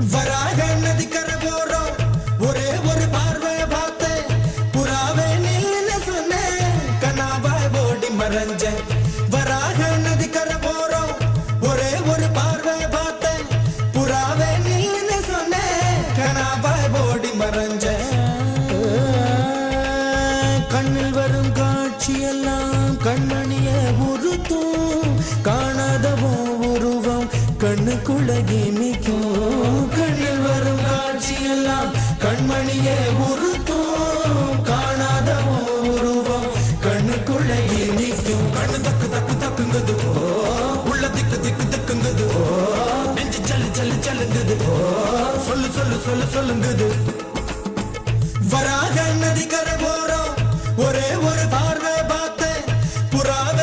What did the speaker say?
வராக நதிக்கரை போறோம் ஒரே ஒரு பார்வை பார்த்து புறாவே நில்லுன்னு சொன்னேன் கனாவாய் ஓடி மறைஞ்சேன் வராக நதிக்கரை போறோம் ஒரே ஒரு பார்வை பார்த்து புறாவே நில்லுன்னு சொன்னேன் கனாவாய் ஓடி மறைஞ்சேன் கண்ணில் வரும் காட்சியெல்லாம் கண்மணிய உறுத்தும் காணாதவோ உருவம் கண்ணுக்குள்ள நிற்கும் கண்ணில் வரும் காட்சியெல்லாம் கண்மணிய உறுத்தும் காணாதவோ உருவம் கண்ணுக்குள்ள நிற்கும் கண்ணு தக்கு தக்கு தக்குங்குது உள்ள திக்கு திக்கு திக்குங்குது நெஞ்சு சல்லு சல்லு சல்லுங்குது சொல்லு சொல்லு சொல்லு சொல்லுங்குது வராக நதிக்கரை போறோம் ஒரே ஒரு பார்வை பார்த்து புறாவே